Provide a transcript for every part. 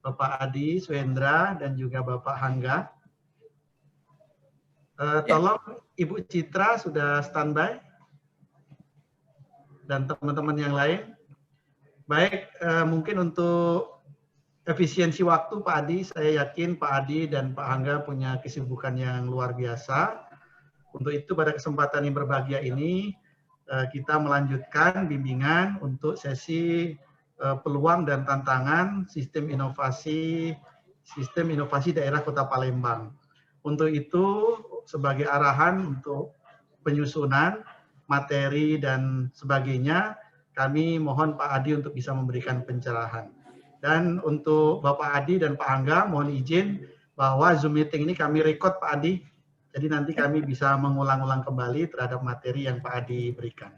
Bapak Adi Suendra, dan juga Bapak Hangga. Ya. Tolong Ibu Citra sudah standby dan teman-teman yang lain. Baik, mungkin untuk efisiensi waktu Pak Adi, saya yakin Pak Adi dan Pak Hangga punya kesibukan yang luar biasa. Untuk itu pada kesempatan yang berbahagia ini kita melanjutkan bimbingan untuk sesi peluang dan tantangan sistem inovasi daerah Kota Palembang. Untuk itu sebagai arahan untuk penyusunan materi dan sebagainya, kami mohon Pak Adi untuk bisa memberikan pencerahan. Dan untuk Bapak Adi dan Pak Angga, mohon izin bahwa Zoom meeting ini kami record Pak Adi. Jadi nanti kami bisa mengulang-ulang kembali terhadap materi yang Pak Adi berikan.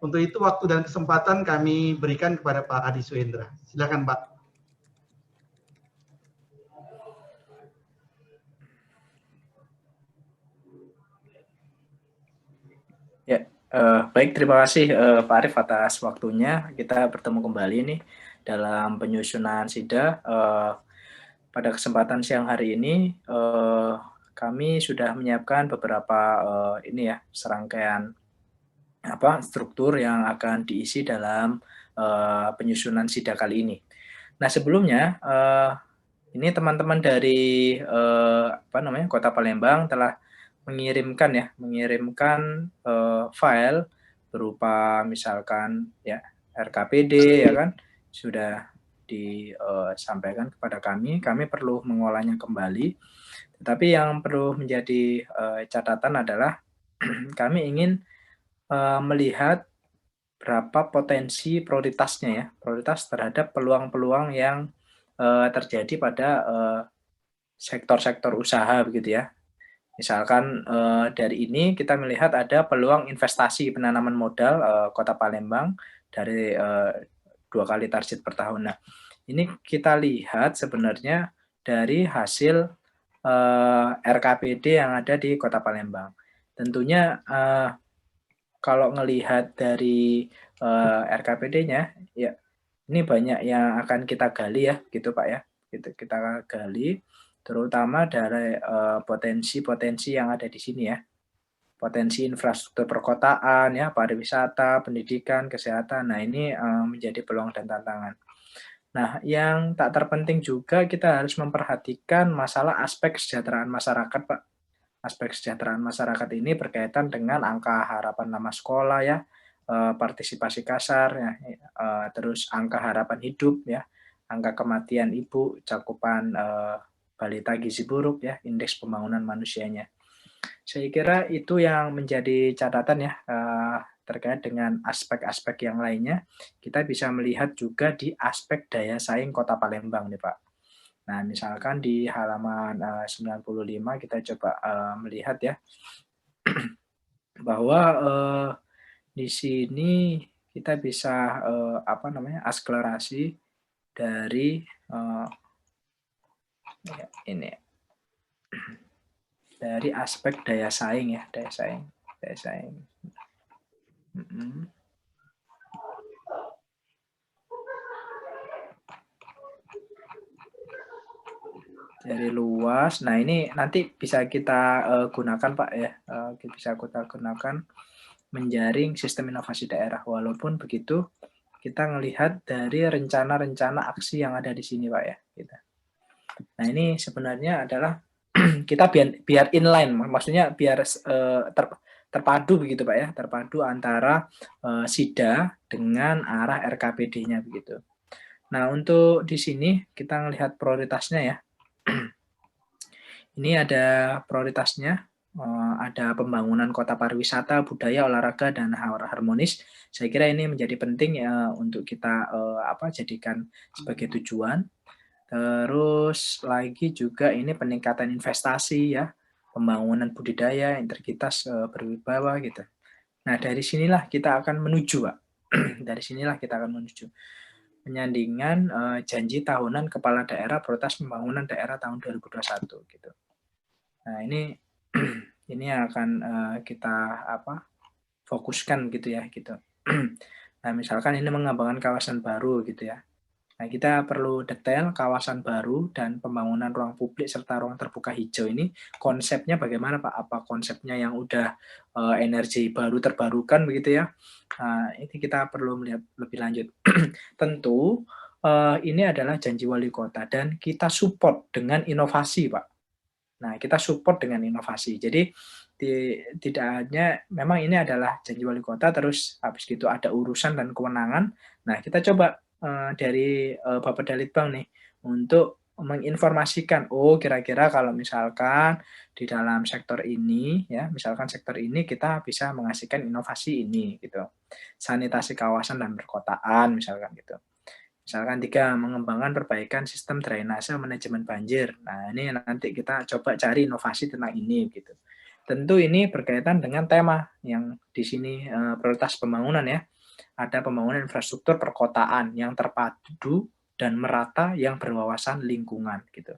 Untuk itu waktu dan kesempatan kami berikan kepada Pak Adi Suendra. Silakan Pak. Ya, baik, terima kasih Pak Arief atas waktunya. Kita bertemu kembali nih dalam penyusunan SIDA. Pada kesempatan siang hari ini, kami sudah menyiapkan beberapa serangkaian struktur yang akan diisi dalam penyusunan SIDA kali ini. Nah, sebelumnya ini teman-teman dari Kota Palembang telah mengirimkan file berupa misalkan ya RKPD ya kan sudah disampaikan kepada kami perlu mengolahnya kembali. Tetapi yang perlu menjadi catatan adalah kami ingin melihat berapa potensi prioritasnya prioritas terhadap peluang-peluang yang terjadi pada sektor-sektor usaha begitu ya. Misalkan dari ini kita melihat ada peluang investasi penanaman modal Kota Palembang dari 2 kali target per tahun. Nah, ini kita lihat sebenarnya dari hasil RKPD yang ada di Kota Palembang. Tentunya kalau ngelihat dari RKPD-nya, ya ini banyak yang akan kita gali ya, gitu Pak ya. Kita gali. Terutama dari potensi-potensi yang ada di sini ya. Potensi infrastruktur perkotaan, ya, pariwisata, pendidikan, kesehatan. Nah, ini menjadi peluang dan tantangan. Nah, yang tak terpenting juga kita harus memperhatikan masalah aspek kesejahteraan masyarakat, Pak. Aspek kesejahteraan masyarakat ini berkaitan dengan angka harapan lama sekolah ya, partisipasi kasar ya, terus angka harapan hidup ya, angka kematian ibu, cakupan balita gizi buruk ya, indeks pembangunan manusianya. Saya kira itu yang menjadi catatan ya terkait dengan aspek-aspek yang lainnya. Kita bisa melihat juga di aspek daya saing Kota Palembang nih Pak. Nah, misalkan di halaman 95 kita coba melihat ya bahwa di sini kita bisa akselerasi dari ini dari aspek daya saing ya, daya saing. Dari luas. Nah, ini nanti bisa kita gunakan Pak ya, bisa kita gunakan menjaring sistem inovasi daerah. Walaupun begitu, kita melihat dari rencana-rencana aksi yang ada di sini Pak ya. Gitu. Nah, ini sebenarnya adalah kita biar inline, maksudnya biar terpadu begitu Pak ya, terpadu antara SIDA dengan arah RKPD-nya begitu. Nah, untuk di sini kita melihat prioritasnya ya. Ini ada prioritasnya, ada pembangunan kota pariwisata, budaya, olahraga, dan harmonis. Saya kira ini menjadi penting untuk kita jadikan sebagai tujuan. Terus lagi juga ini peningkatan investasi ya, pembangunan budidaya, integritas berwibawa gitu. Nah, dari sinilah kita akan menuju, Pak. Dari sinilah kita akan menuju penyandingan janji tahunan kepala daerah prioritas pembangunan daerah tahun 2021 gitu. Nah, ini akan kita fokuskan gitu ya gitu. Nah, misalkan ini mengembangkan kawasan baru gitu ya. Nah, kita perlu detail kawasan baru dan pembangunan ruang publik serta ruang terbuka hijau ini konsepnya bagaimana Pak? Apa konsepnya yang udah energi baru terbarukan begitu ya? Nah, ini kita perlu melihat lebih lanjut. Tentu ini adalah janji wali kota dan kita support dengan inovasi Pak. Nah, kita support dengan inovasi. Jadi tidak hanya memang ini adalah janji wali kota, terus habis gitu ada urusan dan kewenangan. Nah, kita coba dari Bapak Dalitbang nih untuk menginformasikan, oh kira-kira kalau misalkan di dalam sektor ini, ya misalkan sektor ini kita bisa menghasilkan inovasi ini gitu, sanitasi kawasan dan perkotaan misalkan gitu. Misalkan 3, mengembangkan perbaikan sistem drainase manajemen banjir. Nah, ini nanti kita coba cari inovasi tentang ini gitu. Tentu ini berkaitan dengan tema yang di sini prioritas pembangunan ya. Ada pembangunan infrastruktur perkotaan yang terpadu dan merata yang berwawasan lingkungan gitu.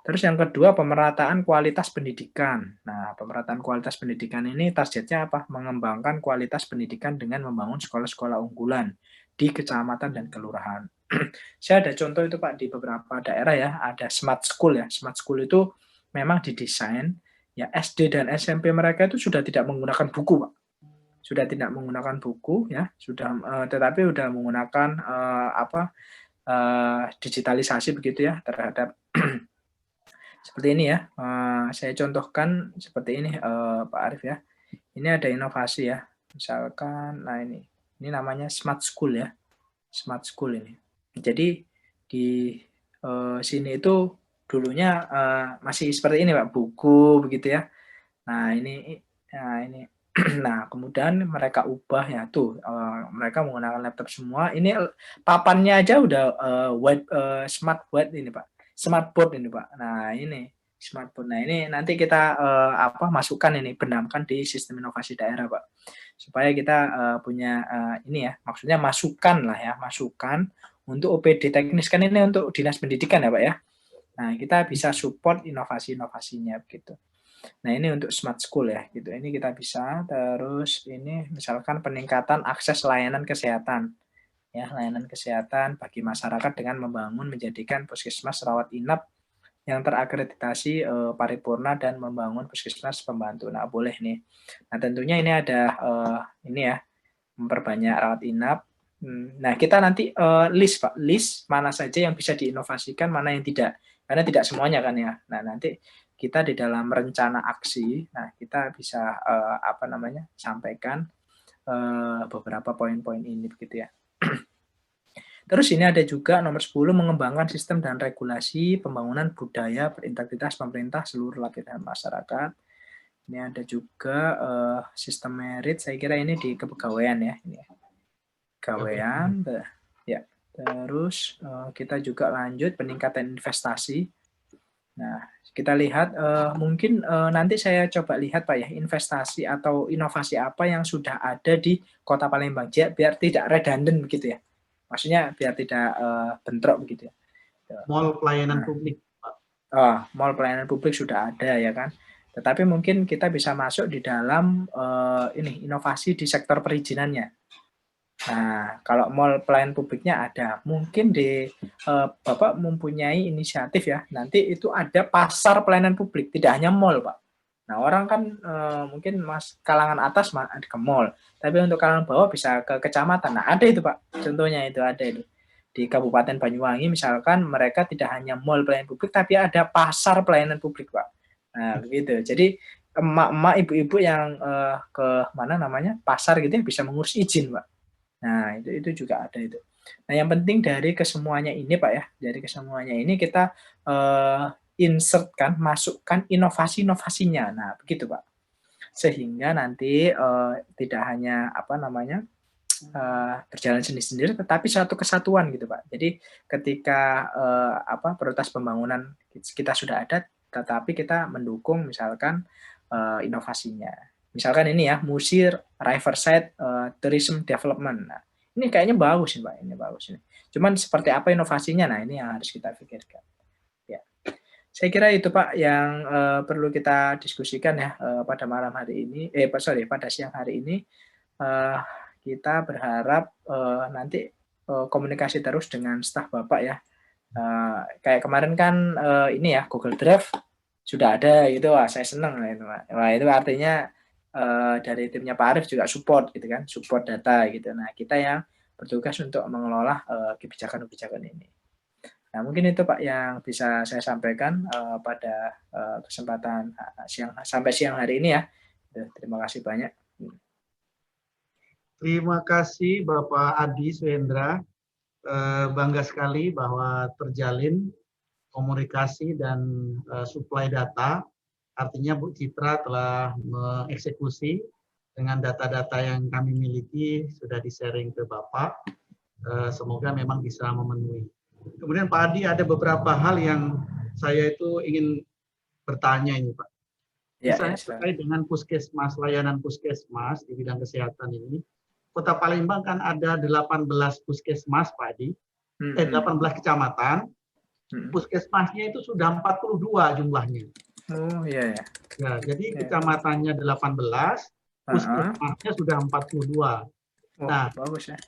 Terus yang kedua, pemerataan kualitas pendidikan. Nah, pemerataan kualitas pendidikan ini targetnya apa? Mengembangkan kualitas pendidikan dengan membangun sekolah-sekolah unggulan di kecamatan dan kelurahan. Saya ada contoh itu Pak di beberapa daerah ya, ada smart school ya. Smart school itu memang didesain ya SD dan SMP mereka itu sudah tidak menggunakan buku Pak. Sudah tidak menggunakan buku ya, sudah tetapi sudah menggunakan digitalisasi begitu ya terhadap seperti ini ya, saya contohkan seperti ini Pak Arif ya. Ini ada inovasi ya, misalkan, nah ini namanya smart school ya, smart school ini. Jadi di sini itu dulunya masih seperti ini Pak, buku begitu ya. Nah ini, nah kemudian mereka ubah ya tuh, mereka menggunakan laptop semua. Ini papannya aja udah smart white ini Pak. Smartboard ini Pak. Nah ini smartboard. Nah ini nanti kita masukkan ini, benamkan di sistem inovasi daerah Pak. Supaya kita punya ini ya, maksudnya masukan lah ya, masukan untuk OPD teknis kan ini untuk dinas pendidikan ya Pak ya. Nah kita bisa support inovasi-inovasinya begitu. Nah ini untuk smart school ya gitu. Ini kita bisa. Terus ini misalkan peningkatan akses layanan kesehatan. Ya, layanan kesehatan bagi masyarakat dengan membangun menjadikan puskesmas rawat inap yang terakreditasi paripurna dan membangun puskesmas pembantu. Nah, boleh nih. Nah, tentunya ini ada ini ya, memperbanyak rawat inap. Nah, kita nanti list Pak, list mana saja yang bisa diinovasikan, mana yang tidak. Karena tidak semuanya kan ya. Nah, nanti kita di dalam rencana aksi, nah kita bisa sampaikan beberapa poin-poin ini begitu ya. Terus ini ada juga nomor 10, mengembangkan sistem dan regulasi pembangunan budaya berintegritas pemerintah seluruh lapisan masyarakat. Ini ada juga sistem merit, saya kira ini di kepegawaian ya. Ini kepegawaian, ya. Terus kita juga lanjut peningkatan investasi. Nah, kita lihat mungkin nanti saya coba lihat Pak ya, investasi atau inovasi apa yang sudah ada di Kota Palembang, biar tidak redundant begitu ya. Maksudnya biar tidak bentrok begitu ya. Mall pelayanan publik, Pak. Mall pelayanan publik sudah ada ya kan. Tetapi mungkin kita bisa masuk di dalam ini inovasi di sektor perizinannya. Nah, kalau mall pelayanan publiknya ada, mungkin di Bapak mempunyai inisiatif ya. Nanti itu ada pasar pelayanan publik, tidak hanya mall, Pak. Nah, orang kan mungkin kalangan atas ke mall, tapi untuk kalangan bawah bisa ke kecamatan. Nah, ada itu Pak, contohnya itu ada itu. Di Kabupaten Banyuwangi misalkan mereka tidak hanya mall pelayanan publik, tapi ada pasar pelayanan publik Pak. Nah, begitu. Jadi emak-emak, ibu-ibu yang ke mana namanya pasar gitu ya bisa mengurus izin Pak. Nah, itu juga ada itu. Nah, yang penting dari kesemuanya ini Pak ya, dari kesemuanya ini kita insertkan, masukkan inovasi-inovasinya. Nah, begitu Pak. Sehingga nanti tidak hanya berjalan sendiri-sendiri, tetapi satu kesatuan gitu Pak. Jadi ketika prioritas pembangunan kita sudah ada, tetapi kita mendukung misalkan inovasinya. Misalkan ini ya, Musir Riverside Tourism Development. Nah, ini kayaknya bagus nih Pak, ini bagus ini. Cuman seperti apa inovasinya? Nah, ini yang harus kita pikirkan. Saya kira itu Pak yang perlu kita diskusikan ya pada malam hari ini. Pada siang hari ini. Kita berharap nanti komunikasi terus dengan staf Bapak ya. Kayak kemarin kan ini ya Google Drive sudah ada gitu, wah saya senang itu, Pak. Wah itu artinya dari timnya Pak Arief juga support gitu kan, support data gitu. Nah kita yang bertugas untuk mengelola kebijakan-kebijakan ini. Nah mungkin itu Pak yang bisa saya sampaikan pada kesempatan sampai siang hari ini ya. Terima kasih banyak. Terima kasih Bapak Adi Suhendra. Bangga sekali bahwa terjalin komunikasi dan suplai data. Artinya Bu Citra telah mengeksekusi dengan data-data yang kami miliki sudah di-sharing ke Bapak. Semoga memang bisa memenuhi. Kemudian Pak Adi, ada beberapa hal yang saya itu ingin bertanya ini Pak. Misalnya terkait dengan puskesmas, layanan puskesmas di bidang kesehatan ini. Kota Palembang kan ada 18 puskesmas Pak Adi, 18 kecamatan. Puskesmasnya itu sudah 42 jumlahnya. Oh iya ya. Ya, jadi kecamatannya 18, puskesmasnya sudah 42. Nah, bagus ya.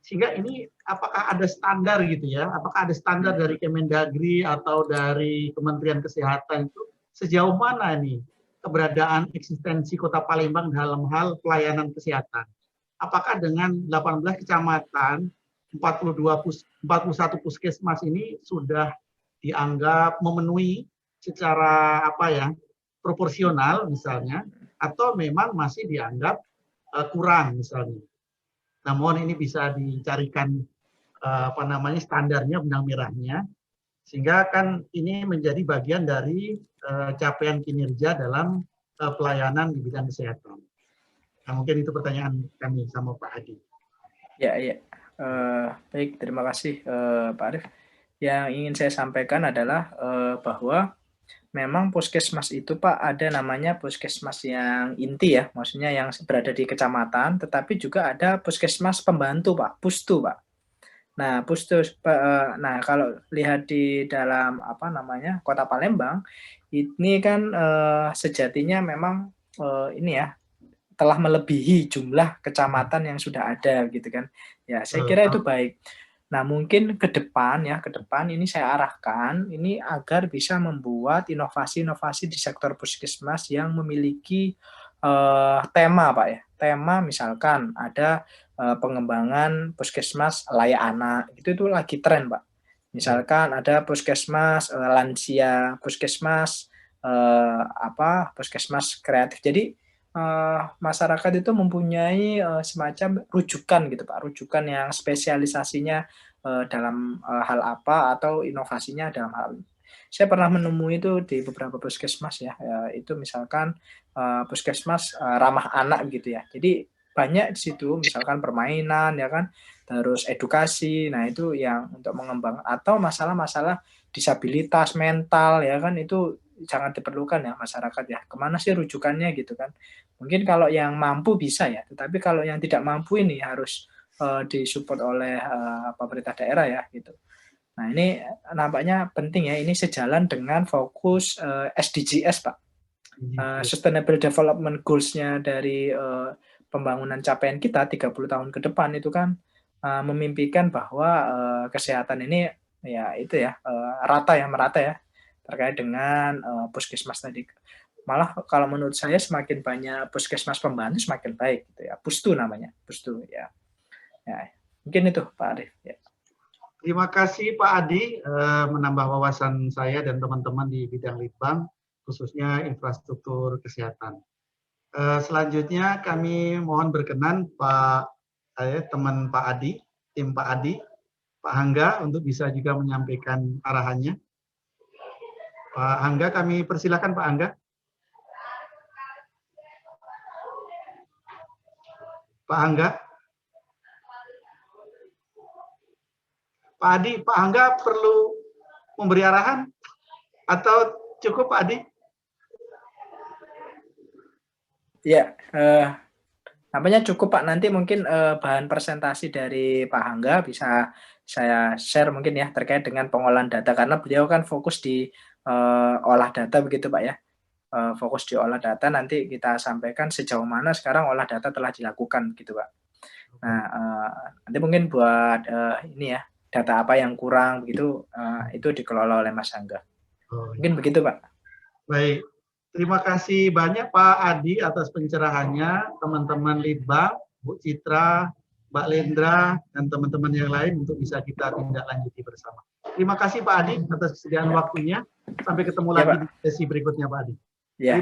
Sehingga ini apakah ada standar gitu ya? Apakah ada standar dari Kemendagri atau dari Kementerian Kesehatan itu sejauh mana nih keberadaan eksistensi Kota Palembang dalam hal pelayanan kesehatan? Apakah dengan 18 kecamatan, 41 puskesmas ini sudah dianggap memenuhi secara proporsional misalnya, atau memang masih dianggap kurang misalnya? Nah, mohon ini bisa dicarikan standarnya, benang merahnya, sehingga kan ini menjadi bagian dari capaian kinerja dalam pelayanan di bidang kesehatan. Nah, mungkin itu pertanyaan kami sama Pak Adi. Ya. Baik, terima kasih Pak Arief. Yang ingin saya sampaikan adalah bahwa memang puskesmas itu Pak ada namanya puskesmas yang inti ya, maksudnya yang berada di kecamatan, tetapi juga ada puskesmas pembantu Pak, pustu Pak. Nah, pustu, nah kalau lihat di dalam Kota Palembang, ini kan sejatinya memang ini ya telah melebihi jumlah kecamatan yang sudah ada gitu kan. Ya, saya kira itu baik. Nah, mungkin ke depan ini saya arahkan ini agar bisa membuat inovasi-inovasi di sektor puskesmas yang memiliki tema, Pak ya. Tema misalkan ada pengembangan puskesmas layak anak. Itu lagi tren, Pak. Misalkan ada puskesmas lansia, puskesmas puskesmas kreatif. Jadi masyarakat itu mempunyai semacam rujukan gitu Pak, rujukan yang spesialisasinya dalam hal apa atau inovasinya dalam hal ini. Saya pernah menemui itu di beberapa puskesmas ya, itu misalkan puskesmas ramah anak gitu ya. Jadi banyak di situ misalkan permainan ya kan, terus edukasi. Nah, itu yang untuk mengembangkan atau masalah-masalah disabilitas mental ya kan itu sangat diperlukan ya masyarakat ya. Kemana sih rujukannya gitu kan? Mungkin kalau yang mampu bisa ya, tetapi kalau yang tidak mampu ini harus disupport oleh pemerintah daerah ya gitu. Nah ini nampaknya penting ya, ini sejalan dengan fokus SDGs Pak. Sustainable Development Goals-nya dari pembangunan capaian kita 30 tahun ke depan itu kan memimpikan bahwa kesehatan ini ya itu ya merata ya terkait dengan puskesmas tadi. Malah kalau menurut saya semakin banyak puskesmas pembantu semakin baik gitu ya. Pustu namanya, pustu ya. Ya, mungkin itu Pak Arief ya. Terima kasih Pak Adi menambah wawasan saya dan teman-teman di bidang Litbang khususnya infrastruktur kesehatan. Selanjutnya kami mohon berkenan teman Pak Adi, tim Pak Adi, Pak Hangga untuk bisa juga menyampaikan arahannya. Pak Hangga, kami persilakan Pak Hangga. Pak Hangga. Pak Adi, Pak Hangga perlu memberi arahan atau cukup Pak Adi? Ya, nampaknya cukup Pak. Nanti mungkin bahan presentasi dari Pak Hangga bisa saya share mungkin ya terkait dengan pengolahan data karena beliau kan fokus di olah data begitu Pak ya. Fokus di olah data nanti kita sampaikan sejauh mana sekarang olah data telah dilakukan gitu Pak. Nah, nanti mungkin buat ini ya, data apa yang kurang begitu, itu dikelola oleh Mas Angga. Oh, Mungkin begitu, Pak. baik. Terima kasih banyak Pak Adi atas pencerahannya, teman-teman Litbang, Bu Citra, Mbak Lendra, dan teman-teman yang lain untuk bisa kita tindak lanjuti bersama. Terima kasih Pak Adi atas kesediaan waktunya. Sampai ketemu Ya, lagi Pak. di sesi berikutnya Pak Adi. Ya.